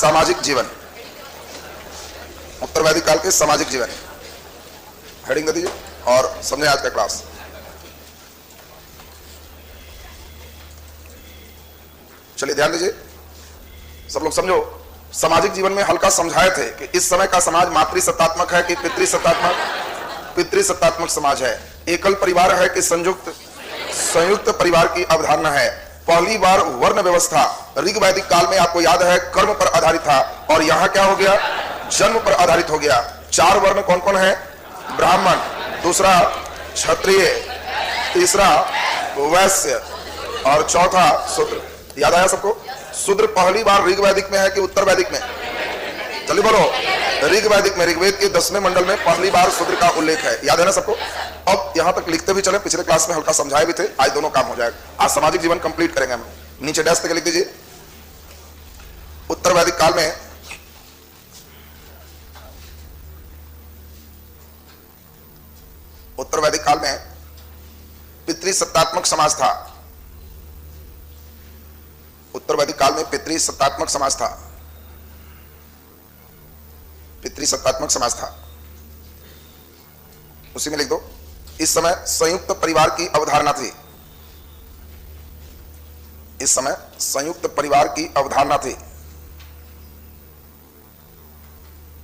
सामाजिक जीवन, उत्तर वैदिक काल के सामाजिक जीवन, हेडिंग दे दीजिए और समझे आज का क्लास। चलिए ध्यान दीजिए, सब लोग समझो। सामाजिक जीवन में हल्का समझाए थे कि इस समय का समाज मातृसत्तात्मक है कि पितृसत्तात्मक? पितृसत्तात्मक समाज है। एकल परिवार है कि संयुक्त परिवार की अवधारणा है। पहली बार वर्ण व्यवस्था ऋग वैदिक काल में आपको याद है कर्म पर आधारित था, और यहां क्या हो गया? जन्म पर आधारित हो गया। 4 वर्ण कौन कौन है? ब्राह्मण, दूसरा क्षत्रिय, तीसरा वैश्य और चौथा शूद्र। याद आया सबको? शूद्र पहली बार ऋग वैदिक में है कि उत्तर वैदिक में? चलिए बोलो, ऋग वैदिक में, ऋग्वेद के 10वें मंडल में पहली बार शूद्र का उल्लेख है। याद है ना सबको? अब यहां तक लिखते भी चले, पिछले क्लास में हल्का समझाए भी थे, आज दोनों काम हो जाएगा। आज सामाजिक जीवन कंप्लीट करेंगे हम। नीचे डैश तक लिख दीजिए। उत्तर वैदिक काल में पितृसत्तात्मक समाज था। उत्तर वैदिक काल में पितृसत्तात्मक समाज था। पितृसत्तात्मक समाज था, उसी में लिख दो। इस समय संयुक्त परिवार की अवधारणा थी। इस समय संयुक्त परिवार की अवधारणा थी।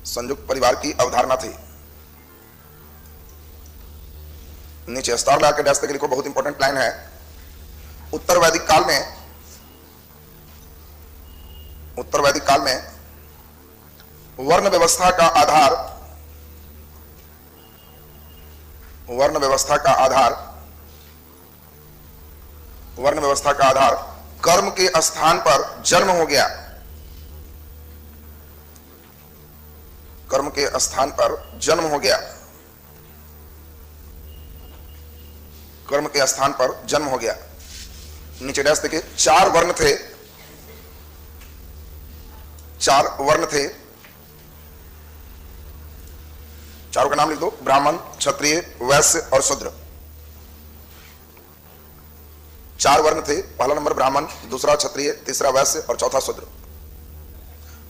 संयुक्त परिवार की अवधारणा थी। नीचे स्टार लगा के डैश तक लिखो, बहुत इंपॉर्टेंट लाइन है। उत्तर वैदिक काल में वर्ण व्यवस्था का आधार कर्म के स्थान पर जन्म हो गया। कर्म के स्थान पर जन्म हो गया। कर्म के स्थान पर जन्म हो गया। नीचे डैश देखिए, 4 वर्ण थे। 4 वर्ण थे। चारों का नाम लिख दो, ब्राह्मण, क्षत्रिय, वैश्य और शूद्र। 4 वर्ण थे। पहला नंबर ब्राह्मण, दूसरा क्षत्रिय, तीसरा वैश्य और चौथा शूद्र।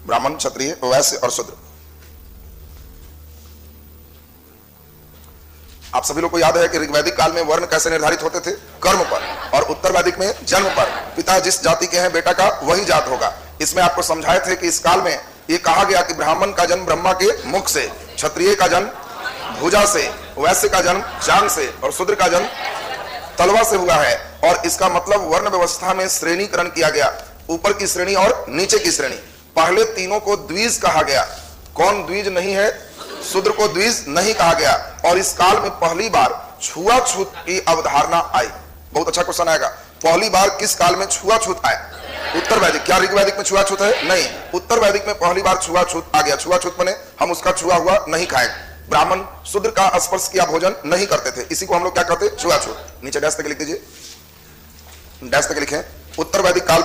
ब्राह्मण, क्षत्रिय, वैश्य और शूद्र। आप सभी लोग को याद है कि ऋग्वैदिक काल में वर्ण कैसे निर्धारित होते थे? कर्म पर, और उत्तर वैदिक में जन्म पर। पिता जिस जाति के हैं बेटा का वही जात होगा। इसमें आपको समझाए थे कि इस काल में ये कहा गया कि ब्राह्मण का जन्म ब्रह्मा के मुख से, क्षत्रिय का जन्म भुजा से, वैश्य का जन्म जांग से और शूद्र का जन्म तलवा से हुआ है। और इसका मतलब वर्ण व्यवस्था में श्रेणीकरण किया गया, ऊपर की श्रेणी और नीचे की श्रेणी। पहले तीनों को द्विज कहा गया। कौन द्विज नहीं है? शूद्र को द्विज नहीं कहा गया। और इस काल में पहली बार छुआछूत की अवधारणा आई। बहुत अच्छा क्वेश्चन आएगा, पहली बार किस काल में छुआछूत आया? उत्तर वैदिक। क्या ऋग वैदिक में छुआछूत है? नहीं, उत्तर वैदिक में पहली बार छुआछूत आ गया। छुआछूत बने हम उसका छुआ हुआ नहीं खाएंगे। ब्राह्मण शूद्र का स्पर्श किया भोजन नहीं करते थे, इसी को हम लोग क्या कहते? छुआछूत। नीचे डैश तक लिख दीजिए, डैश तक लिखें। उत्तर वैदिक काल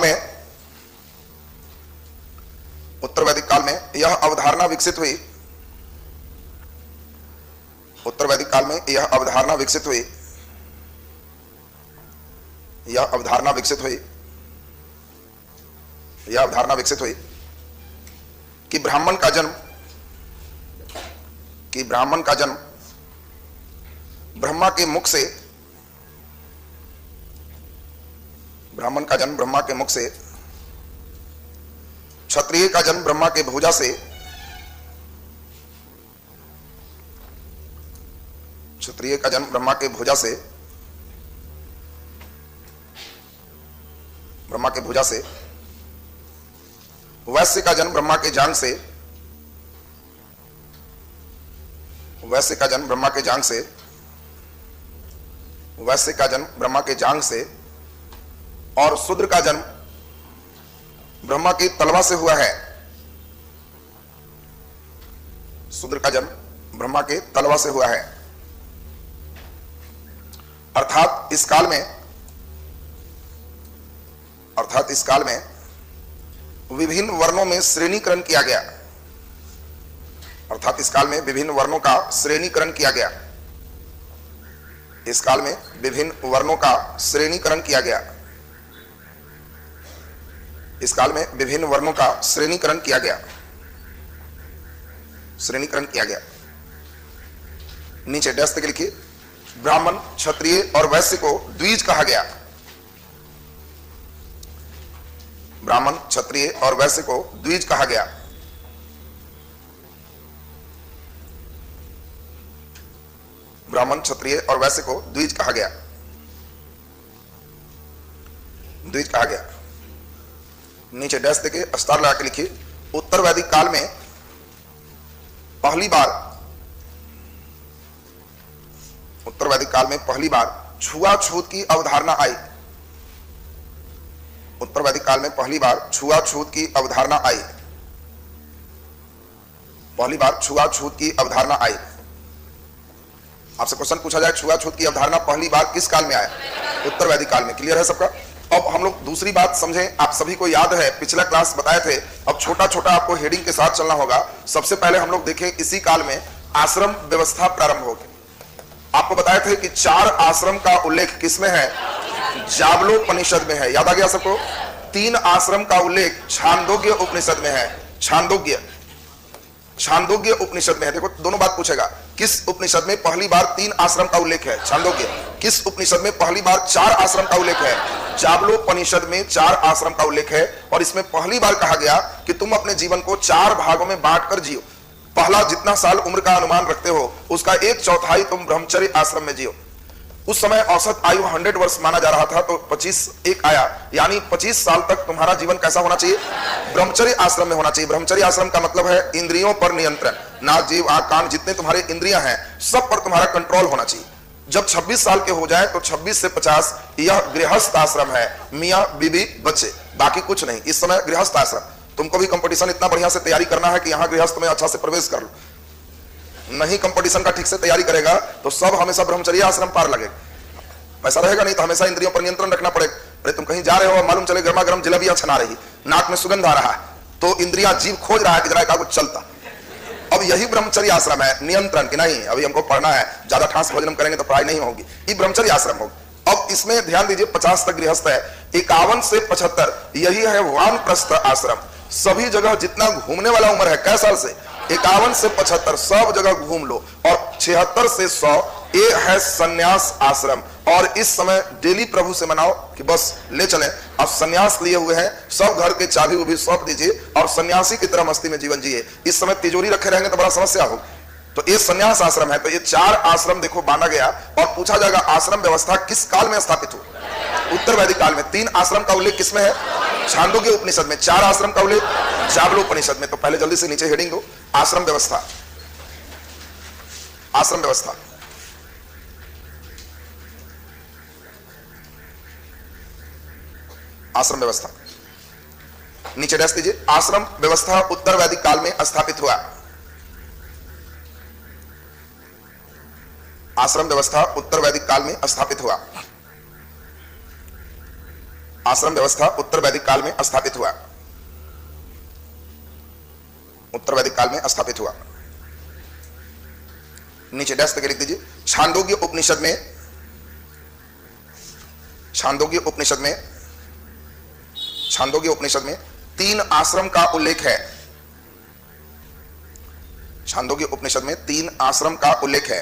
में यह अवधारणा विकसित हुई। उत्तर वैदिक काल में यह अवधारणा विकसित हुई। यह अवधारणा विकसित हुई कि ब्राह्मण का जन्म ब्रह्मा के मुख से, क्षत्रिय का जन्म ब्रह्मा के भुजा से, वैश्य का जन्म ब्रह्मा के जांग से, और शूद्र का जन्म ब्रह्मा की तलवा से हुआ है। अर्थात इस काल में विभिन्न वर्णों में श्रेणीकरण किया गया। अर्थात इस काल में विभिन्न वर्णों का श्रेणीकरण किया गया। इस काल में विभिन्न वर्णों का श्रेणीकरण किया गया। इस काल में विभिन्न वर्णों का श्रेणीकरण किया गया, श्रेणीकरण किया गया। नीचे डैश के लिखिए, ब्राह्मण, क्षत्रिय और वैश्य को द्विज कहा गया। ब्राह्मण, क्षत्रिय और वैश्य को द्विज कहा गया। ब्राह्मण, क्षत्रिय और वैश्य को द्विज कहा गया, द्विज कहा गया। नीचे डैश देके स्टार लगा के लिखिए, उत्तर वैदिक काल में पहली बार, उत्तर वैदिक काल में पहली बार छुआछूत की अवधारणा आई। उत्तर वैदिक काल में पहली बार छुआछूत की अवधारणा आई, पहली बार छुआछूत की अवधारणा आई। आपसे क्वेश्चन पूछा जाए, छुआछूत की अवधारणा पहली बार किस काल में आया? उत्तर वैदिक काल में। क्लियर है सबका? अब हम लोग दूसरी बात समझें। आप सभी को याद है, पिछला क्लास बताए थे, अब छोटा छोटा आपको हेडिंग के साथ चलना होगा। सबसे पहले हम लोग देखें, इसी काल में आश्रम व्यवस्था प्रारंभ हो गई। आपको बताए थे कि 4 आश्रम का उल्लेख किसमें है? जाबलोपनिषद में है। याद आ गया सबको? 3 आश्रम का उल्लेख छांदोग्य उपनिषद में है। छांदोग्य उपनिषद में है। देखो, दोनों बात पूछेगा, किस उपनिषद में पहली बार 3 आश्रम का उल्लेख है? छांदोग्य। किस उपनिषद में पहली बार 4 आश्रम का उल्लेख है? जाबलोपनिषद में 4 आश्रम का उल्लेख है। और इसमें पहली बार कहा गया कि तुम अपने जीवन को 4 भागों में बांट कर जियो। पहला, जितना साल उम्र का अनुमान रखते हो उसका 1/4 तुम ब्रह्मचर्य आश्रम में जियो। उस समय औसत आयु 100 वर्ष माना जा रहा था, तो 25 एक आया, यानी 25 साल तक तुम्हारा जीवन कैसा होना चाहिए? ब्रह्मचर्य आश्रम में होना चाहिए। ब्रह्मचर्य आश्रम का मतलब है इंद्रियों पर नियंत्रण। नाक, जीभ, आंख, कान, जितने तुम्हारे इंद्रियां हैं सब पर तुम्हारा कंट्रोल होना चाहिए। जब 26 साल के हो जाए तो 26 से 50 यह गृहस्थ आश्रम है, मियां बीबी बच्चे, बाकी कुछ नहीं। इस समय गृहस्थ आश्रम। तुमको भी कंपटीशन इतना बढ़िया से तैयारी करना है कि यहां गृहस्थ में अच्छा से प्रवेश कर लो। नहीं कंपटीशन का ठीक से तैयारी करेगा तो सब हमेशा ब्रह्मचर्य आश्रम पार लगेगा, पैसा रहेगा नहीं तो हमेशा इंद्रियों पर नियंत्रण रखना पड़ेगा। अरे तुम कहीं जा रहे हो, मालूम चले गर्मा गर्म जलेबियां छना रही, नाक में सुगंध आ रहा है, तो इंद्रियां, जीव खोज रहा है कि जरा का कुछ चलता। अब यही ब्रह्मचर्य आश्रम है, नियंत्रण की नहीं, अभी हमको पढ़ना है, ज्यादा ठास भोजन करेंगे तो पढ़ाई नहीं होगी, ये ब्रह्मचर्य आश्रम होगा। अब इसमें ध्यान दीजिए, 50 तक गृहस्थ है, 51 से 75 यही है वानप्रस्थ आश्रम। सभी जगह जितना घूमने वाला उम्र है, कै साल से? 51 से 75 सब जगह घूम लो। और 76 से 100 ये है संन्यास आश्रम। और इस समय डेली प्रभु से मनाओ कि बस ले चले, आप संन्यास लिए हुए हैं, सब घर के चाबी उभी सौंप दीजिए और सन्यासी की तरह मस्ती में जीवन जिए। इस समय तिजोरी रखे रहेंगे तो बड़ा समस्या होगी। तो ये संन्यास आश्रम है। तो ये 4 आश्रम देखो बांधा गया। और पूछा जाएगा आश्रम व्यवस्था किस काल में स्थापित हुई? उत्तर वैदिक काल में। 3 आश्रम का उल्लेख किसमें है? छांदोग्य उपनिषद में। 4 आश्रम का उल्लेख जाबलोपनिषद में। तो पहले जल्दी से नीचे हेडिंग दो, आश्रम व्यवस्था। आश्रम व्यवस्था, आश्रम व्यवस्था। नीचे डैश दीजिए, आश्रम व्यवस्था उत्तर वैदिक काल में स्थापित हुआ। आश्रम व्यवस्था उत्तर वैदिक काल में स्थापित हुआ। आश्रम व्यवस्था उत्तर वैदिक काल में स्थापित हुआ। उत्तर वैदिक काल में स्थापित हुआ। नीचे डैश करके लिख दीजिए, छांदोग्य उपनिषद में, छांदोग्य उपनिषद में, छांदोग्य उपनिषद में 3 आश्रम का उल्लेख है। छांदोग्य उपनिषद में 3 आश्रम का उल्लेख है।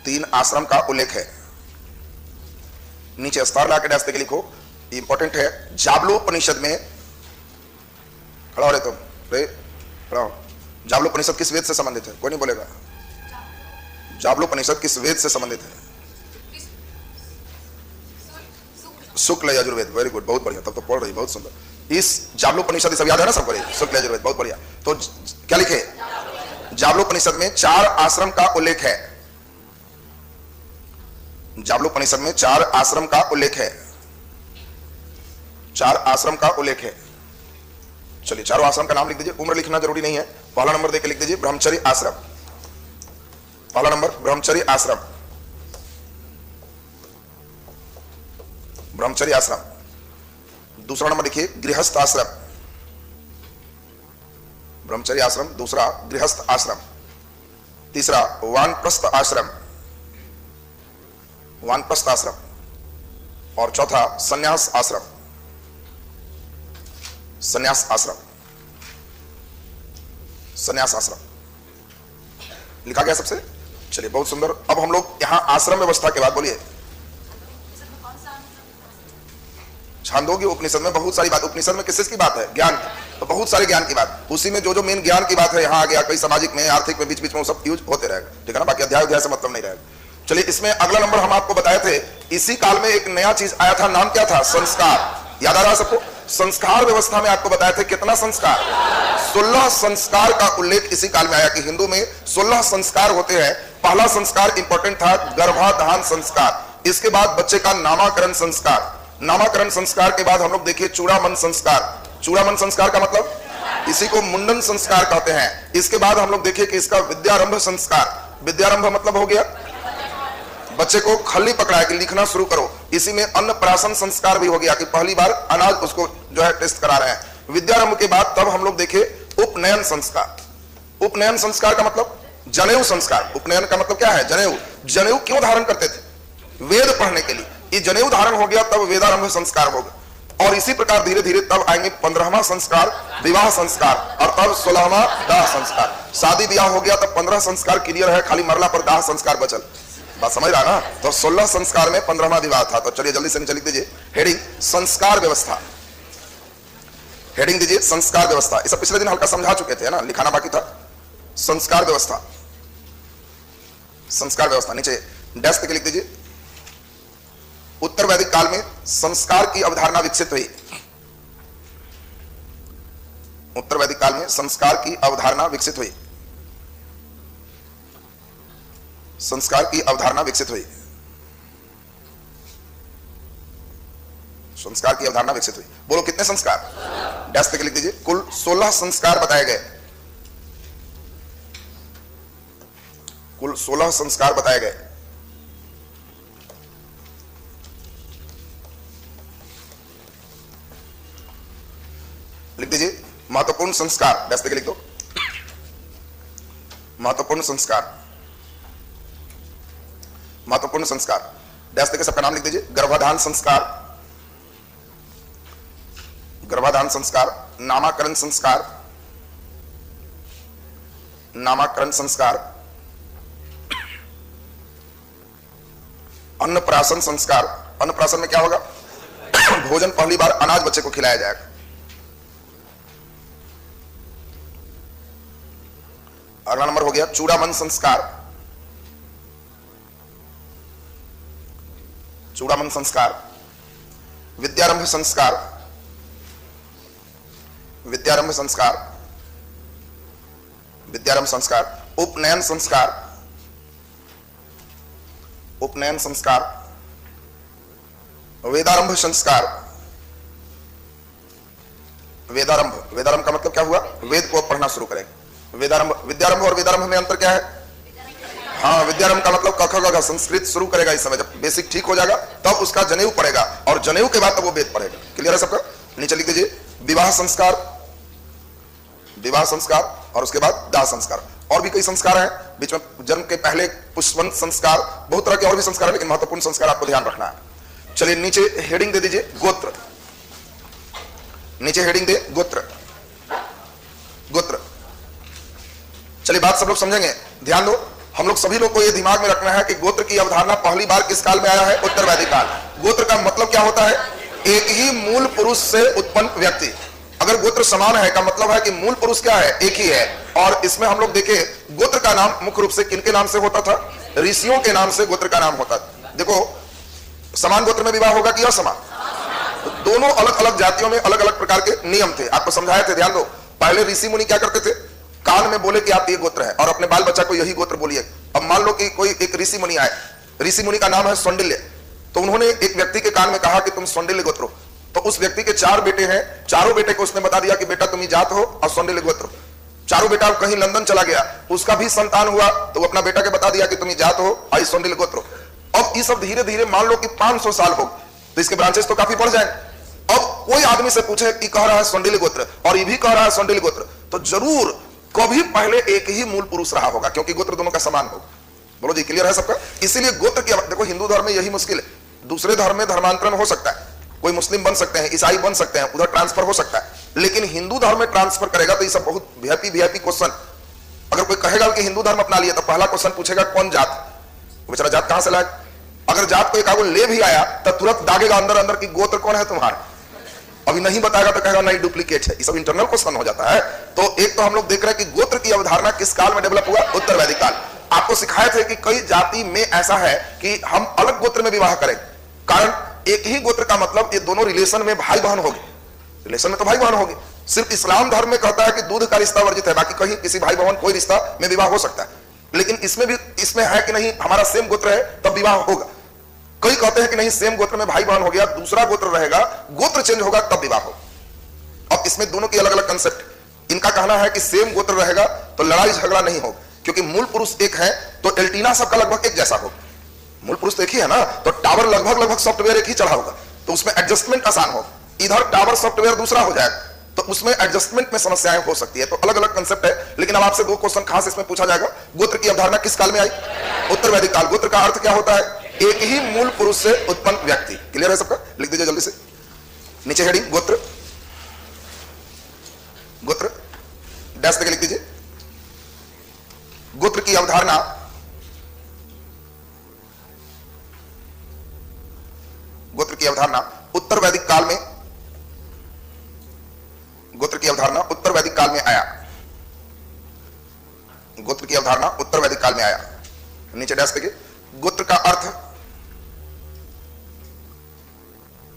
3 आश्रम का उल्लेख है। नीचे स्टार लगा के डैश करके लिखो, इंपॉर्टेंट है। जाबलोपनिषद में, खड़ा हो रहे तुम, रे खड़ा हो। जाबलोपनिषद किस वेद से संबंधित है? कोई नहीं बोलेगा। जाबलोपनिषद किस वेद से संबंधित है? शुक्ल यजुर्वेद। वेरी गुड, बहुत बढ़िया, तब तो पढ़ रही, बहुत सुंदर। इस जाबलोपनिषद सब याद है ना सबको? शुक्ल यजुर्वेद, बहुत बढ़िया। तो क्या लिखे? जाबलोपनिषद में 4 आश्रम का उल्लेख है। जाबलोपनिषद में 4 आश्रम का उल्लेख है। 4 आश्रम का उल्लेख है। चलिए, चारों आश्रम का नाम लिख दीजिए, उम्र लिखना जरूरी नहीं है। पहला नंबर देकर लिख दीजिए ब्रह्मचर्य आश्रम। पहला नंबर ब्रह्मचर्य आश्रम, ब्रह्मचर्य आश्रम। दूसरा नंबर लिखिए गृहस्थ आश्रम, ब्रह्मचर्य आश्रम। दूसरा गृहस्थ आश्रम। तीसरा वानप्रस्थ आश्रम, वानप्रस्थ आश्रम। और चौथा संन्यास आश्रम। संन्यास आश्रम, संन्यास आश्रम लिखा गया सबसे। चलिए बहुत सुंदर। अब हम लोग यहां आश्रम व्यवस्था के बाद बोलिए छांदोग्य उपनिषद में बहुत सारी बात, उपनिषद में किस की बात है? ज्ञान, तो बहुत सारे ज्ञान की बात, उसी में जो जो मेन ज्ञान की बात है यहाँ आ गया। कई सामाजिक में, आर्थिक में, बीच बीच में सब यूज होते रहेगा, ठीक है ना। बाकी अध्याय से मतलब नहीं रहेगा। चलिए इसमें अगला नंबर हम आपको बताए थे, इसी काल में एक नया चीज आया था, नाम क्या था? संस्कार। याद आ रहा है सबको? संस्कार व्यवस्था में आपको बताया थे कितना संस्कार? 16 संस्कार का उल्लेख इसी काल में आया कि हिंदू में 16 संस्कार होते हैं। पहला संस्कार इंपॉर्टेंट था गर्भाधान संस्कार। इसके बाद बच्चे का नामकरण संस्कार। नामकरण संस्कार के बाद हम लोग देखिए चूड़ामन संस्कार। चूड़ामन संस्कार का मतलब इसी को मुंडन संस्कार कहते हैं। इसके बाद हम लोग देखिए कि इसका विद्यारंभ संस्कार। विद्यारंभ मतलब हो गया बच्चे को खल्ली पकड़ाया कि लिखना शुरू करो। इसी में अन्नप्राशन संस्कार भी हो गया कि पहली बार अनाज उसको जो है टेस्ट करा रहे हैं। विद्यारंभ के बाद तब हम लोग देखे उपनयन संस्कार। उपनयन संस्कार का मतलब जनेऊ संस्कार। उपनयन का मतलब क्या है? जनेऊ। जनेऊ क्यों धारण करते थे? वेद पढ़ने के लिए। ये जनेऊ धारण हो गया तब वेदारंभ संस्कार होगा। और इसी प्रकार धीरे धीरे तब आएंगे 15वां संस्कार विवाह संस्कार, और तब 16वां दाह संस्कार। शादी ब्याह हो गया तब 15 संस्कार क्लियर है, खाली मरला पर दाह संस्कार बचल। बात समझ रहा ना? तो 16 संस्कार में 15वां विवाह था। तो चलिए जल्दी से नीचे लिख दीजिए हेडिंग संस्कार व्यवस्था। हेडिंग दीजिए संस्कार व्यवस्था। इसे पिछले दिन हल्का समझा चुके थे ना, लिखाना बाकी था। संस्कार व्यवस्था, संस्कार व्यवस्था नीचे डैश के लिख दीजिए। उत्तर वैदिक काल में संस्कार की अवधारणा विकसित हुई। उत्तर वैदिक काल में संस्कार की अवधारणा विकसित हुई। संस्कार की अवधारणा विकसित हुई। संस्कार की अवधारणा विकसित हुई। बोलो कितने संस्कार? डैश के लिख दीजिए। कुल 16 संस्कार बताए गए। कुल 16 संस्कार बताए गए। लिख दीजिए महत्वपूर्ण संस्कार। डैश के लिख दो महत्वपूर्ण संस्कार। महत्वपूर्ण संस्कार डैश के सबका नाम लिख दीजिए। गर्भाधान संस्कार, गर्भाधान संस्कार, नामकरण संस्कार, नामकरण संस्कार, अन्नप्राशन संस्कार। अन्नप्राशन में क्या होगा? भोजन पहली बार अनाज बच्चे को खिलाया जाएगा। अगला नंबर हो गया चूड़ामन संस्कार। चूड़ामन संस्कार, विद्यारंभ संस्कार, विद्यारंभ संस्कार, विद्यारंभ संस्कार, उपनयन संस्कार, उपनयन संस्कार, वेदारंभ संस्कार। वेदारंभ, वेदारंभ का मतलब क्या हुआ? वेद को पढ़ना शुरू करेंगे। वेदारंभ, विद्यारंभ और वेदारंभ में अंतर क्या है? हाँ, विद्यारंभ का मतलब क ख ग घ संस्कृत शुरू करेगा। इस समय जब बेसिक ठीक हो जाएगा तब उसका जनेऊ पड़ेगा, और जनेऊ के बाद तब वो वेद पढ़ेगा। क्लियर है सबका? नीचे लिख दीजिए विवाह संस्कार, विवाह संस्कार, और उसके बाद दाह संस्कार। और भी कई संस्कार हैं बीच में, जन्म के पहले पुष्पवंत संस्कार, बहुत तरह के और भी संस्कार है, लेकिन महत्वपूर्ण संस्कार आपको ध्यान रखना है। चलिए नीचे हेडिंग दे दीजिए गोत्र। नीचे हेडिंग दे गोत्र। गोत्र। चलिए बात सब लोग समझेंगे, ध्यान दो। हम लोग सभी लोग को यह दिमाग में रखना है कि गोत्र की अवधारणा पहली बार किस काल में आया है? उत्तर वैदिक काल। गोत्र का मतलब क्या होता है? एक ही मूल पुरुष से उत्पन्न व्यक्ति। अगर गोत्र समान है का मतलब है कि मूल पुरुष क्या है? एक ही है। और इसमें हम लोग देखें गोत्र का नाम मुख्य रूप से किनके नाम से होता था? ऋषियों के नाम से गोत्र का नाम होता था। देखो समान गोत्र में विवाह होगा कि असमान? तो दोनों अलग अलग जातियों में अलग अलग प्रकार के नियम थे, आपको समझाए थे। ध्यान दो, पहले ऋषि मुनि क्या करते थे? कान में बोले कि आप ये गोत्र है, और अपने बाल बच्चा को यही गोत्र बोलिए। अब मान लो कि कोई एक ऋषि मुनि आए, ऋषि मुनि का नाम है सौंडिल्य, तो उन्होंने एक व्यक्ति के कान में कहा कि तुम सौंडिल्य गोत्र हो। तो उस व्यक्ति के 4 बेटे हैं, चारों बेटे को उसने बता दिया कि बेटा तुम ही जात हो और सौंडिल्य गोत्र। चारों बेटा कहीं लंदन चला गया, उसका भी संतान हुआ, तो वो अपना बेटा के बता दिया कि तुम ही जात हो और सौंडिल्य गोत्र। अब ये सब धीरे धीरे मान लो कि 500 साल हो, तो इसके ब्रांचेस तो काफी बढ़ जाएंगे। अब कोई आदमी से पूछे कि कह रहा है सौंडिल्य गोत्र और ये भी कह रहा है सौंडिल्य गोत्र, तो जरूर कभी पहले एक ही मूल पुरुष रहा होगा, क्योंकि गोत्र दोनों का समान होगा। बोलो जी, क्लियर है सबका? इसीलिए गोत्र की, देखो हिंदू धर्म में यही मुश्किल है दूसरे धर्म में धर्मांतरण हो सकता है, कोई मुस्लिम बन सकते हैं, ईसाई बन सकते हैं, उधर ट्रांसफर हो सकता है, लेकिन हिंदू धर्म में ट्रांसफर करेगा तो ये सब बहुत वीआईपी क्वेश्चन। अगर कोई कहेगा कि हिंदू धर्म अपना लिया तो पहला क्वेश्चन पूछेगा कौन जात, बेचारा जात कहां से लाए। अगर जात को एक आगो ले भी आया तो तुरंत दागेगा अंदर अंदर की गोत्र कौन है तुम्हारा, अभी नहीं बताएगा तो कहेगा नहीं डुप्लीकेट है। ये सब इंटरनल क्वेश्चन हो जाता है। तो एक तो हम लोग देख रहे हैं कि गोत्र की अवधारणा किस काल में डेवलप हुआ, उत्तर वैदिक काल। आपको सिखाए थे कि कई जाति में ऐसा है कि हम अलग गोत्र में विवाह करें, कारण एक ही गोत्र का मतलब ये दोनों रिलेशन में भाई बहन होगी, रिलेशन में तो भाई बहन होगी। सिर्फ इस्लाम धर्म में कहता है कि दूध का रिश्ता वर्जित है, बाकी कहीं किसी भाई बहन कोई रिश्ता में विवाह हो सकता है। लेकिन इसमें भी इसमें है कि नहीं हमारा सेम गोत्र है तब विवाह होगा। कई कहते हैं कि नहीं सेम गोत्र में भाई बहन हो गया, दूसरा गोत्र रहेगा, गोत्र चेंज होगा तब विवाह हो। अब इसमें दोनों की अलग अलग कंसेप्ट। इनका कहना है कि सेम गोत्र रहेगा तो लड़ाई झगड़ा नहीं होगा, क्योंकि मूल पुरुष एक है तो एंटीना सबका लगभग एक जैसा होगा। मूल पुरुष तो एक ही है ना, तो टावर लगभग सॉफ्टवेयर एक ही चढ़ा होगा, तो उसमें एडजस्टमेंट आसान हो। इधर टावर सॉफ्टवेयर दूसरा हो जाएगा तो उसमें एडजस्टमेंट में समस्याएं हो सकती है। तो अलग अलग कंसेप्ट है। लेकिन अब आपसे दो क्वेश्चन खास इसमें पूछा जाएगा। गोत्र की अवधारणा किस काल में आई, उत्तर वैदिक काल। गोत्र का अर्थ क्या होता है, एक ही मूल पुरुष से उत्पन्न व्यक्ति। क्लियर है सबका, लिख दीजिए जल्दी से नीचे हेडिंग गोत्र, गोत्र डैश देके लिख दीजिए। गोत्र की अवधारणा उत्तर वैदिक काल में, गोत्र की अवधारणा उत्तर वैदिक काल में आया। गोत्र की अवधारणा उत्तर वैदिक काल में आया। नीचे डैश देखिए। गोत्र का अर्थ,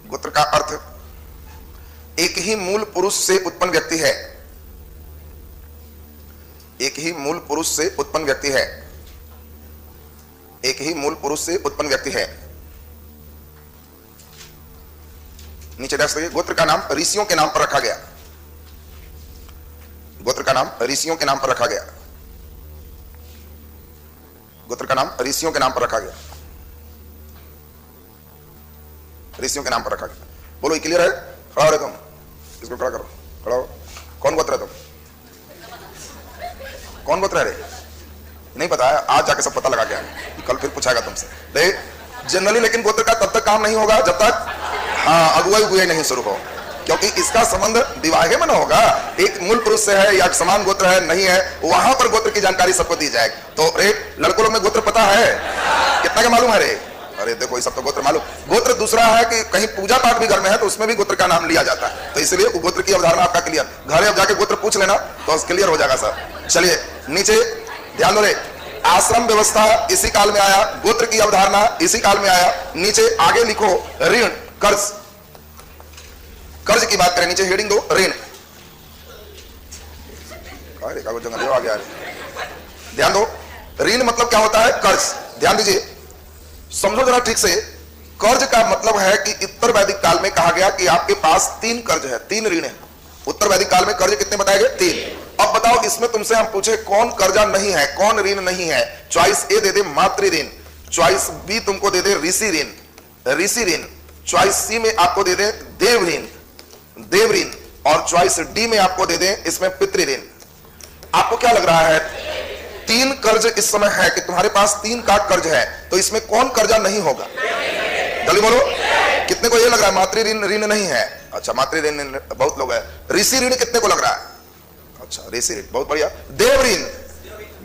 गोत्र का अर्थ एक ही मूल पुरुष से उत्पन्न व्यक्ति है, एक ही मूल पुरुष से उत्पन्न व्यक्ति है, एक ही मूल पुरुष से उत्पन्न व्यक्ति है। नीचे डैश देखिए। गोत्र का नाम ऋषियों के नाम पर रखा गया, गोत्र का नाम ऋषियों के नाम पर रखा गया, गोत्र का नाम ऋषियों के नाम पर रखा गया, ऋषियों के नाम पर रखा गया। बोलो क्लियर है? खड़ा हो रहे तुम, इसको खड़ा करो, खड़ा हो। कौन गोत्र है तुम, कौन गोत्र है रे? नहीं पता है, आज जाके सब पता लगा के आए, कल फिर पूछाएगा तुमसे। जनरली लेकिन गोत्र का तब तक काम नहीं होगा जब तक अगुवाई नहीं शुरू हो, क्योंकि इसका संबंध विवाह में ना होगा। एक मूल पुरुष से है या समान गोत्र है नहीं है, वहां पर गोत्र की जानकारी सबको दी जाएगी। तो रे लड़कों लोग में गोत्र पता है कितना का मालूम है रे? अरे देखो ये सब तो गोत्र मालूम। गोत्र दूसरा है कि कहीं पूजा पाठ भी घर में है तो उसमें भी गोत्र का नाम लिया जाता है, तो इसलिए गोत्र की अवधारणा आपका क्लियर। घर अब जाके गोत्र पूछ लेना तो क्लियर हो जाएगा सर। चलिए नीचे ध्यान दो रे। आश्रम व्यवस्था इसी काल में आया, गोत्र की अवधारणा इसी काल में आया। नीचे आगे लिखो ऋण, कर्ज, कर्ज की बात करें। नीचे हेडिंग दो ऋण। ध्यान दो, ऋण मतलब क्या होता है, कर्ज। ध्यान दीजिए, समझो जरा ठीक से। कर्ज का मतलब है कि उत्तर वैदिक काल में कहा गया कि आपके पास 3 कर्ज है, 3 ऋण है। उत्तर वैदिक काल में कर्ज कितने बताए गए? 3। अब बताओ इसमें तुमसे हम पूछे कौन कर्जा नहीं है, कौन ऋण नहीं है। चॉइस ए दे दे मातृ ऋण, चॉइस बी तुमको दे दे ऋषि ऋण, ऋषि ऋण। चॉइस सी में आपको दे दे देव ऋण, देव ऋण। और चॉइस डी में आपको दे दे इसमें पितृ ऋण। आपको क्या लग रहा है? 3 कर्ज इस समय है कि तुम्हारे पास 3 का कर्ज है, तो इसमें कौन कर्जा नहीं होगा? जल्दी बोलो। कितने को ये लग रहा है मातृ ऋण नहीं है? अच्छा मातृ ऋण बहुत लोग है। ऋषि ऋण कितने को लग रहा है? अच्छा ऋषि ऋण बहुत बढ़िया। देव ऋण,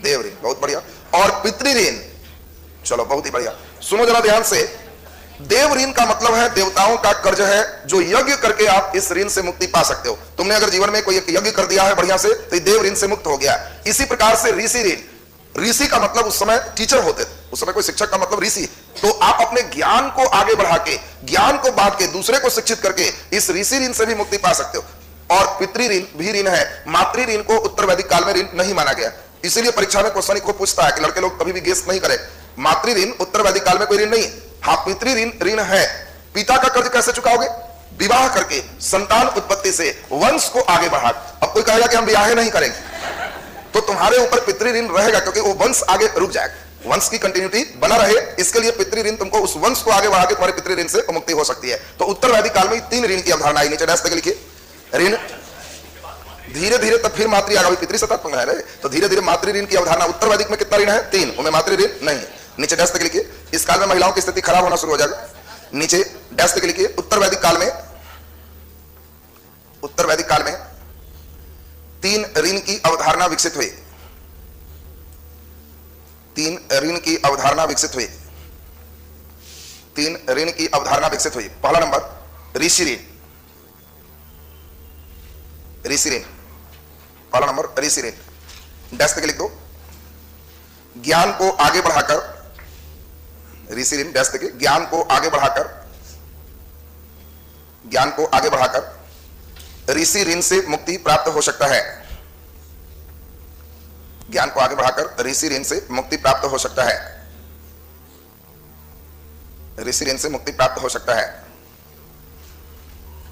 देव ऋण बहुत बढ़िया। और पितृ ऋण, चलो बहुत ही बढ़िया। सुनो जरा ध्यान से। देव ऋण का मतलब है देवताओं का कर्ज है, जो यज्ञ करके आप इस ऋण से मुक्ति पा सकते हो। तुमने अगर जीवन में कोई एक यज्ञ कर दिया है बढ़िया से तो देव ऋण से मुक्त हो गया। इसी प्रकार से ऋषि ऋण, ऋषि का मतलब उस समय टीचर होते थे, उस समय कोई शिक्षक का मतलब ऋषि। तो आप अपने ज्ञान को आगे बढ़ा के, ज्ञान को बांट के, दूसरे को शिक्षित करके इस ऋषि ऋण से भी मुक्ति पा सकते हो। और पितृ ऋण भी ऋण है। मातृ ऋण को उत्तर वैदिक काल में ऋण नहीं माना गया, इसीलिए परीक्षा में क्वेश्चन को पूछता है कि लड़के लोग कभी भी गेस नहीं करें। मातृ ऋण उत्तर वैदिक काल में कोई ऋण नहीं है। हाँ पितृ ऋण है। पिता का कर्ज कैसे चुकाओगे? विवाह करके, संतान उत्पत्ति से, वंश को आगे बढ़ा। अब कोई कहेगा कि हम विवाह नहीं करेंगे, तो तुम्हारे ऊपर पितृ ऋण रहेगा, क्योंकि वो वंश आगे रुक जाएगा, वंश की कंटिन्यूटी बना रहे। इसके लिए पितृ ऋण तुमको उस वंश को आगे बढ़ा के तुम्हारे पितृ ऋण से मुक्ति हो सकती है। तो उत्तर वैदिक काल में 3 ऋण की अवधारणा आई। नीचे डैश तक लिखिए ऋण। धीरे धीरे तब फिर मातृ आ गई, पितृ सतत है रे, तो धीरे धीरे मातृ ऋण की अवधारणा। उत्तर वैदिक में कितना ऋण है? 3, उनमें मातृ ऋण नहीं है। नीचे डैश तक लिखिए। इस काल में महिलाओं की स्थिति खराब होना शुरू हो जाएगा। नीचे डैश के लिखिए उत्तर वैदिक काल में 3 ऋण की अवधारणा विकसित हुई। 3 ऋण की अवधारणा विकसित हुई। 3 ऋण की अवधारणा विकसित हुई। पहला नंबर ऋषि ऋण। पहला नंबर ऋषि ऋण। डैश के लिख दो ज्ञान को आगे बढ़ाकर, ऋषि ऋण डैश के ज्ञान को आगे बढ़ाकर ऋषि ऋण से मुक्ति प्राप्त हो सकता है। ज्ञान को आगे बढ़ाकर ऋषि ऋण से मुक्ति प्राप्त हो सकता है। ऋषि ऋण से मुक्ति प्राप्त हो सकता है।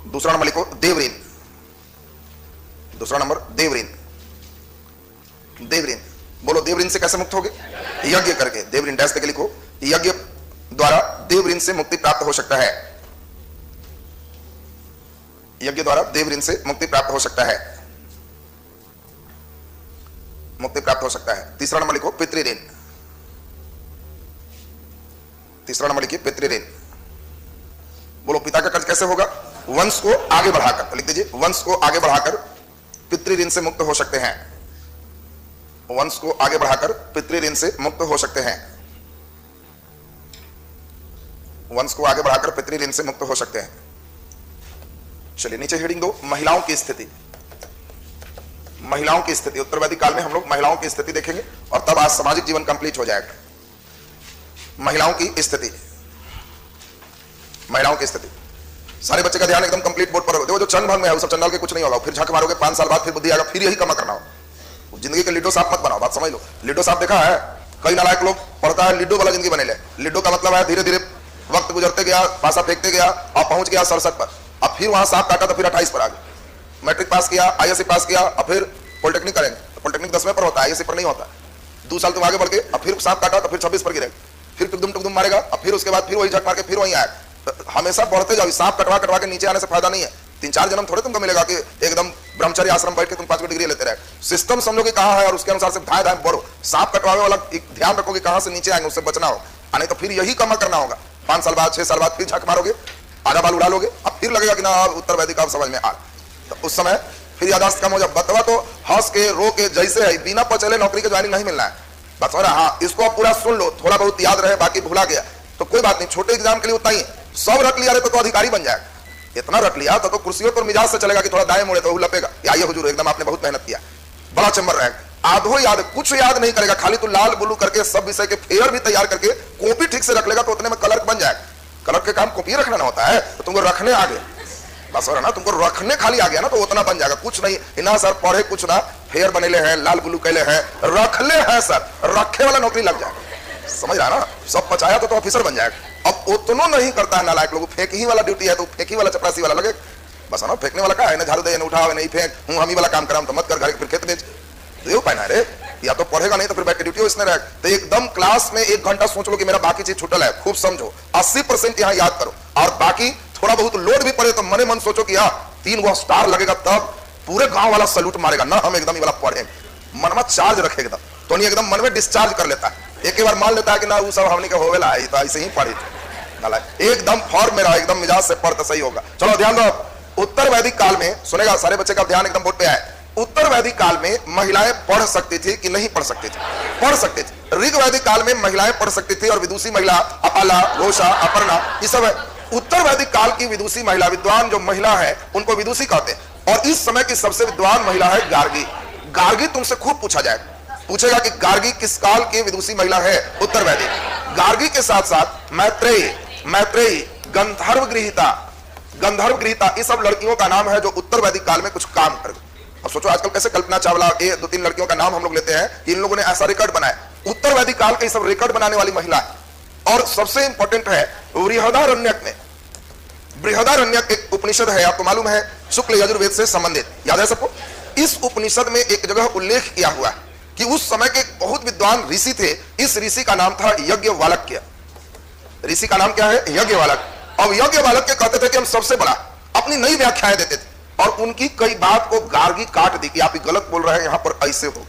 दूसरा नंबर लिखो देव ऋण। दूसरा नंबर देव ऋण। देव ऋण बोलो, देव ऋण से कैसे मुक्त होगे? यज्ञ करके। देव ऋण डैश के लिखो यज्ञ द्वारा देव ऋण से मुक्ति प्राप्त हो सकता है। यज्ञ द्वारा देव ऋण से मुक्ति प्राप्त हो सकता है। मुक्ति प्राप्त हो सकता है। तीसरा नंबर लिखो पितृ ऋण। तीसरा नंबर लिखिए पितृ ऋण। बोलो पिता का कर्ज कैसे होगा? वंश को आगे बढ़ाकर, तो लिख दीजिए वंश को आगे बढ़ाकर पितृ ऋण से मुक्त हो सकते हैं। वंश को आगे बढ़ाकर पितृ ऋण से मुक्त हो सकते हैं। वंश को आगे बढ़ाकर पितृ ऋण से मुक्त हो सकते हैं। चलिए नीचे हेडिंग दो महिलाओं की स्थिति। महिलाओं की स्थिति उत्तर वैदिक काल में हम लोग महिलाओं की स्थिति देखेंगे और तब आज सामाजिक जीवन कंप्लीट हो जाएगा। महिलाओं की स्थिति। महिलाओं की स्थिति। सारे बच्चे का ध्यान एकदम कंप्लीट बोर्ड पर रखो। देखो जो चंद भाग में है वो सब चंडाल के कुछ नहीं होगा। फिर झक मारोगे 5 साल बाद फिर बुद्धि आएगा, फिर यही कमा करना हो। जिंदगी के लिडो साफ मत बनाओ, बात समझ लो। लिडो साफ देखा है? कई नालायक लोग पढ़ता है लिडो वाला जिंदगी बने ले। लिडो का मतलब है धीरे धीरे वक्त गुजरते गया, पासा फेंकते गया और पहुंच गया 67 पर। अब फिर वहां सांप काटा तो फिर 28 पर आ गया। मैट्रिक पास किया, आईएससी पास किया, अब फिर पॉलिटेक्निक करेंगे तो पॉलिटेक्निक 10वें पर होता है, आईएससी पर नहीं होता। 2 साल तुम आगे बढ़ के अब फिर सांप काटा तो फिर 26 पर गिरेगा, फिर टुकदुम मारेगा, अब फिर उसके बाद फिर वही झक मार के फिर वही आएगा। तो हमेशा बढ़ते जाओ। सांप कटवा के नीचे आने से फायदा नहीं है। 3-4 जन्म थोड़े तुमको मिलेगा कि एकदम ब्रह्मचर्य आश्रम बैठ के तुम 5 डिग्री लेते रहे। सिस्टम समझो कि कहां है और उसके अनुसार से धाए धाए बढ़ो। सांप कटवावे वाला ध्यान रखो कि कहां से नीचे आएंगे, उससे बचना हो। नहीं तो फिर यही कमा करना होगा। 5 साल बाद 6 साल बाद फिर झक मारोगे, आधा बाल उड़ा लोगे, अब फिर लगेगा कि ना उत्तर वैदिक आप समझ में आ। तो उस समय फिर यादाश्त कम हो जाए। बतवा तो हंस के रो के जैसे है, बिना पचले नौकरी के ज्वाइनिंग नहीं मिलना है। बस हो रहा हाँ, इसको आप पूरा सुन लो, थोड़ा बहुत याद रहे, बाकी भुला गया तो कोई बात नहीं। छोटे एग्जाम के लिए उतना ही है। सब रख लिया तो अधिकारी बन जाएगा। इतना रख लिया तो कुर्सियों पर मिजाज से चलेगा कि थोड़ा दाएं मुड़े तो लपेगा। आइए हुजूर एकदम आपने बहुत मेहनत किया, बड़ा चंबर रहेगा। आधो याद, कुछ याद नहीं करेगा, खाली तू लाल ब्लू करके सब विषय के फेयर भी तैयार करके कॉपी ठीक से रख लेगा तो उतने में क्लर्क बन जाएगा। क्लर्क के काम कॉपी रखना ना होता है, तो तुमको रखने आ गया बस हो रहा ना, तुमको रखने खाली आ गया ना तो उतना बन जाएगा। कुछ नहीं इना सर पढ़े कुछ ना, फेयर बनेले हैं, लाल ब्लू कैले हैं, रख ले है सर, रखे वाला नौकरी लग जाएगा। समझ रहा ना, सब पचाया तो ऑफिसर बन जाएगा। अब उतना नहीं करता है नालायक लोग, फेंक ही वाला ड्यूटी है तो फेंक ही वाला चपरासी वाला लगे। बस ना फेंकने वाला का है ना, झाड़ू दे, उठावे नहीं फेंक, हूँ हम ही वाला काम कराऊं तो मत कर, घर फिर खेत बेच। तो ये पहना रे, या तो पढ़ेगा नहीं तो फिर बैठ के ड्यूटी इसने रह। तो एकदम क्लास में 1 घंटा सोच लो कि मेरा बाकी चीज छूटल है, खूब समझो, 80% यहाँ याद करो और बाकी थोड़ा बहुत लोड भी पड़े तो मने मन सोचो कि हाँ 3 गो स्टार लगेगा तब पूरे गांव वाला सैल्यूट मारेगा ना, हम एकदम ही वाला पढ़ेंगे। मन में चार्ज रखेगा तो नहीं एकदम मन में डिस्चार्ज कर लेता है। एक बार मान लेता है कि ना वो सब हमने के होवेला है, तो ऐसे ही पढ़ी एकदम फॉर्म में रहा, एकदम मिजाज से पढ़ तो सही होगा। चलो ध्यान दो। उत्तर वैदिक काल में सुनेगा, सारे बच्चे का ध्यान एकदम बोर्ड पे है। उत्तर वैदिक काल में महिलाएं पढ़ सकती थी कि नहीं पढ़ सकती थी? पढ़ सकती थी। ऋग वैदिक काल में महिलाएं पढ़ सकती थी और विदुषी महिला अपाला, रोषा, अपर्णा ये सब है। उत्तर वैदिक काल की विदुषी महिला, विद्वान जो महिला है उनको विदुषी कहते हैं। और इस समय की सबसे विद्वान महिला है गार्गी। गार्गी तुमसे खूब पूछा जाएगा, पूछेगा कि गार्गी किस काल की विदुषी महिला है? उत्तर वैदिक। गार्गी के साथ साथ मैत्रेयी, गंधर्व गृहीता ये सब लड़कियों का नाम है जो उत्तर वैदिक काल में कुछ काम कर। अब सोचो आजकल कैसे कल्पना चावला, ये 2-3 लड़कियों का नाम हम लोग लेते हैं कि इन लोगों ने ऐसा रिकॉर्ड बनाया। उत्तर वैदिक काल के सब रिकॉर्ड बनाने वाली महिला है। और सबसे इंपॉर्टेंट है बृहदारण्यक में, बृहदारण्यक एक उपनिषद है, आपको मालूम है, शुक्ल यजुर्वेद से संबंधित, याद है सबको? इस उपनिषद में एक जगह उल्लेख किया हुआ है कि उस समय के बहुत विद्वान ऋषि थे। इस ऋषि का नाम था यज्ञवालक्य। ऋषि का नाम क्या है? यज्ञवालक। अब यज्ञवालक के कहते थे कि हम सबसे बड़ा, अपनी नई व्याख्याएं देते थे और उनकी कई बात को गार्गी काट दी कि आप गलत बोल रहे हैं, यहां पर ऐसे हो।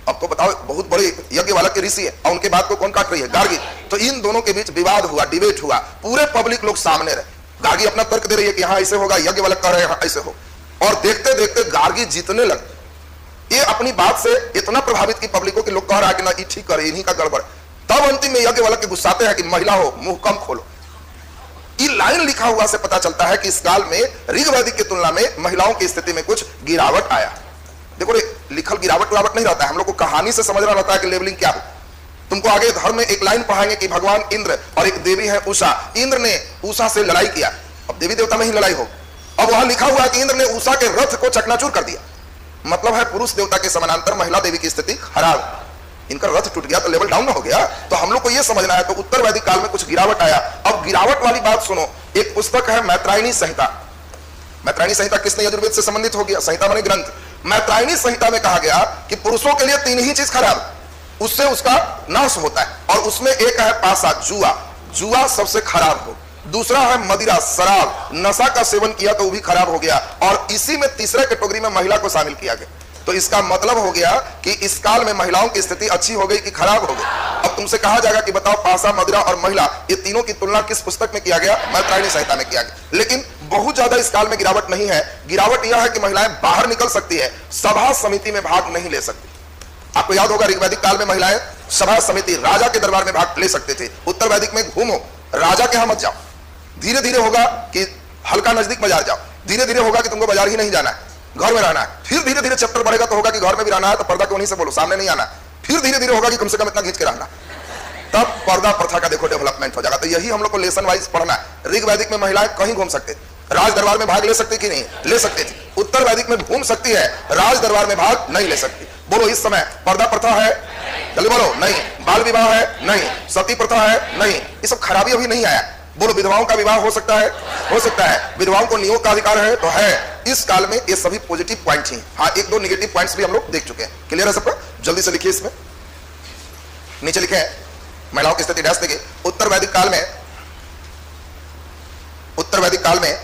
अब तो बताओ, बहुत बड़े यज्ञवालक के ऋषि है और उनके बात को कौन काट रही है? गार्गी। तो इन दोनों के बीच विवाद हुआ, डिबेट हुआ, पूरे पब्लिक लोग सामने रहे। गार्गी अपना तर्क दे रही है कि हाँ ऐसे होगा, यज्ञवालक कह रहे हैं ऐसे हो, और देखते देखते गार्गी जीतने लगे। ये अपनी बात से इतना प्रभावित की पब्लिक को कि लोग कह रहा है कि ना ये ठीक करे, इन्हीं का गड़बड़। तब अंतिम में यज्ञवालक के गुस्साते हैं कि महिला हो, मुंह कम खोलो। ये लाइन लिखा हुआ से पता चलता है कि इस काल में ऋग वैदिक की तुलना में महिलाओं की स्थिति में कुछ गिरावट आया। देखो लिखल गिरावट नहीं रहता है, हम लोग को कहानी से समझना रहता है कि लेबलिंग क्या हो। तुमको आगे धर्म में एक लाइन पढ़ाएंगे कि भगवान इंद्र और एक देवी है उषा, इंद्र ने उषा से लड़ाई किया। अब देवी देवता में ही लड़ाई हो, अब वहां लिखा हुआ है कि इंद्र ने उषा के रथ को चकनाचूर कर दिया। मतलब है पुरुष देवता के समानांतर महिला देवी की स्थिति खराब, इनका रथ टूट गया तो लेवल डाउन हो गया। तो हम लोग को यह समझना है। तो उत्तर वैदिक काल में कुछ गिरावट आया। अब गिरावट वाली बात सुनो, एक पुस्तक है मैत्रायणी संहिता। मैत्रायणी संहिता किसने? यजुर्वेद से संबंधित हो गया, संहिता माने ग्रंथ। मैत्रायणी संहिता में कहा गया कि पुरुषों के लिए 3 ही चीज खराब, उससे उसका नाश होता है, और उसमें एक है पासा, जुआ, जुआ सबसे खराब हो। दूसरा है मदिरा, शराब, नशा का सेवन किया तो वो भी खराब हो गया, और इसी में तीसरे कैटेगरी में महिला को शामिल किया गया। तो इसका मतलब हो गया कि इस काल में महिलाओं की स्थिति अच्छी हो गई कि खराब हो गई। अब तुमसे कहा जाएगा कि बताओ पासा, मदिरा और महिला, ये तीनों की तुलना किस पुस्तक में किया गया? मैत्रायणी संहिता में किया गया। लेकिन बहुत ज्यादा इस काल में गिरावट नहीं है। गिरावट यह है कि महिलाएं बाहर निकल सकती है, सभा समिति में भाग नहीं ले सकती। आपको याद होगा ऋग्वैदिक काल में महिलाएं सभा समिति, राजा के दरबार में भाग ले सकते थे। उत्तर वैदिक में घूमो, राजा के यहां मत जाओ। धीरे धीरे होगा कि हल्का नजदीक बाजार जाओ, धीरे धीरे होगा कि तुमको बाजार ही नहीं जाना है, घर में रहना है। फिर धीरे धीरे चैप्टर बढ़ेगा तो होगा कि घर में भी रहना है तो पर्दा को वहीं से बोलो, सामने नहीं आना। फिर धीरे धीरे होगा कि कम से कम इतना खींच के रहना, तब पर्दा प्रथा का देखो डेवलपमेंट हो जाएगा। तो यही हम लोग को लेसन वाइज पढ़ना है। ऋग वैदिक में महिलाएं कहीं घूम सकते, राज दरबार में भाग ले सकती कि नहीं? ले सकते थे। उत्तर वैदिक में घूम सकती है, राज दरबार में भाग नहीं ले सकती। बोलो इस समय पर्दा प्रथा है? जल्दी बोलो। नहीं। बाल विवाह है? नहीं। सती प्रथा है? नहीं। ये सब खराबी अभी नहीं आया। बोलो विधवाओं का विवाह हो सकता है? हो सकता है। विधवाओं को नियोग का अधिकार है? तो है। इस काल में ये सभी पॉजिटिव पॉइंट ही। हाँ, 1-2 नेगेटिव पॉइंट्स भी हम लोग देख चुके हैं। क्लियर है सबका? जल्दी से लिखिए। इसमें नीचे लिखे हैं महिलाओं की स्थिति डैश देंगे। उत्तर वैदिक काल में, उत्तर वैदिक काल में,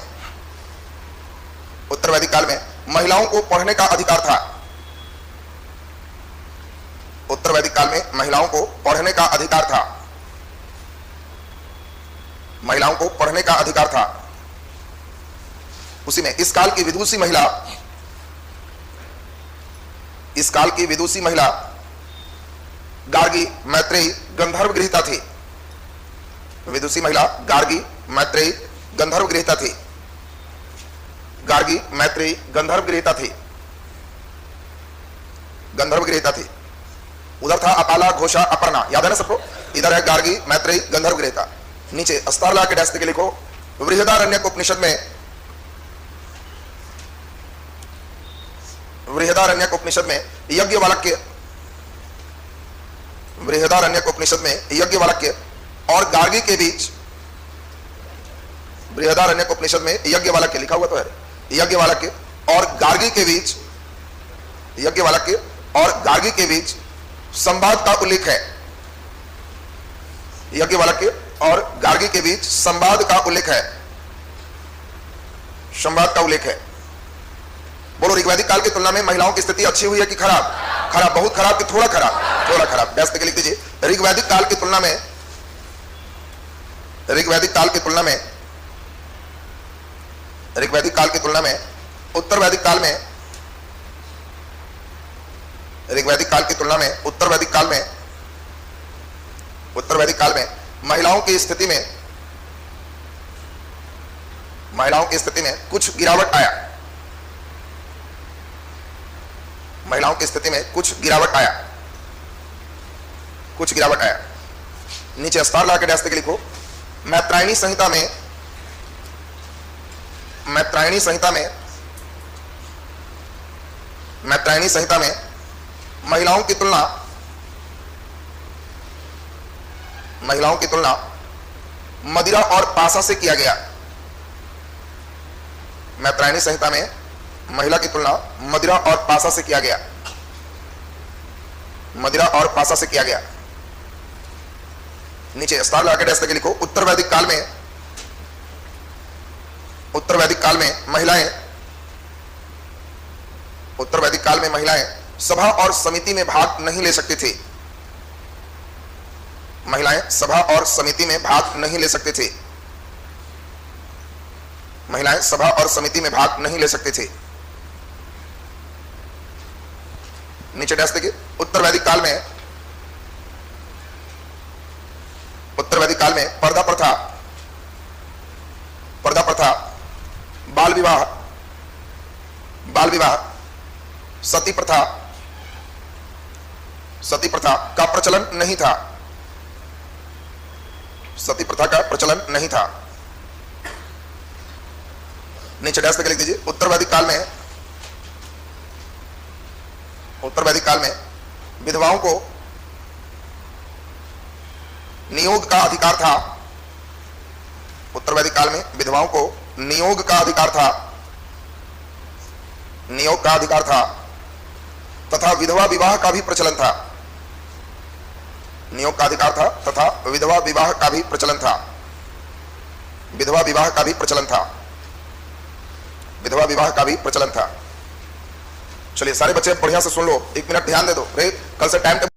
उत्तर वैदिक काल में महिलाओं को पढ़ने का अधिकार था। उत्तर वैदिक काल में महिलाओं को पढ़ने का अधिकार था। महिलाओं को पढ़ने का अधिकार था। उसी में इस काल की विदुषी महिला, इस काल की विदुषी महिला गार्गी, मैत्रेयी, गंधर्व गृहीता थी। विदुषी महिला गार्गी, मैत्रेयी, गंधर्व गृहीता थी। गार्गी, मैत्रेयी, गंधर्व गृहीता थी। गंधर्व गृहीता थी। उधर था अपाला, घोषा, अपर्णा। याद है ना सबको? इधर है गार्गी, मैत्रेयी, गंधर्व गृहीता। नीचे अस्तार ला के डैश के लिखो। बृहदारण्यक उपनिषद में, बृहदारण्यक उपनिषद में यज्ञवालक्य, बृहदारण्यक उपनिषद में यज्ञवालक्य और गार्गी के बीच, बृहदारण्यक उपनिषद में यज्ञवालक्य लिखा हुआ तो है, यज्ञवालक्य और गार्गी के बीच, यज्ञवालक्य और गार्गी के बीच संवाद का उल्लेख है। यज्ञवालक्य और गार्गी के बीच संवाद का उल्लेख है। संवाद का उल्लेख है। बोलो ऋग्वैदिक काल की तुलना में महिलाओं की स्थिति अच्छी हुई है कि खराब? खराब। बहुत खराब कि थोड़ा खराब? थोड़ा खराब। व्यस्त के लिख दीजिए। ऋग्वैदिक काल की तुलना में, ऋग्वैदिक काल की तुलना में, ऋग्वैदिक काल की तुलना में उत्तर वैदिक काल में, ऋग्वैदिक काल की तुलना में उत्तर वैदिक काल में, उत्तर वैदिक काल में महिलाओं की स्थिति में, महिलाओं की स्थिति में कुछ गिरावट आया। महिलाओं की स्थिति में कुछ गिरावट आया। कुछ गिरावट आया। नीचे स्टार ला के डैश के लिखो। मैत्रायणी संहिता में, मैत्रायणी संहिता में, मैत्रायणी संहिता में महिलाओं की तुलना, महिलाओं की तुलना मदिरा और पासा से किया गया। मैत्रायणी संहिता में महिला की तुलना मदिरा और पासा से किया गया। मदिरा और पासा से किया गया। नीचे स्टार लगा के डैश करके लिखो। उत्तर वैदिक काल में, उत्तर वैदिक काल में महिलाएं, उत्तर वैदिक काल में महिलाएं सभा और समिति में भाग नहीं ले सकते थे। महिलाएं सभा और समिति में भाग नहीं ले सकते थे। महिलाएं सभा और समिति में भाग नहीं ले सकते थे। नीचे डैश देखिए। उत्तर वैदिक काल में पर्दा प्रथा, बाल विवाह, सती प्रथा का प्रचलन नहीं था। सती प्रथा का प्रचलन नहीं था। नीचे डैश पे लिख दीजिए। उत्तर वैदिक काल में विधवाओं को नियोग का अधिकार था। उत्तर वैदिक काल में विधवाओं को नियोग का अधिकार था तथा विधवा विवाह का भी प्रचलन था। नियोग का अधिकार था तथा विधवा विवाह का भी प्रचलन था। विधवा विवाह का भी प्रचलन था। चलिए सारे बच्चे बढ़िया से सुन लो, 1 मिनट ध्यान दे दो। कल से टाइम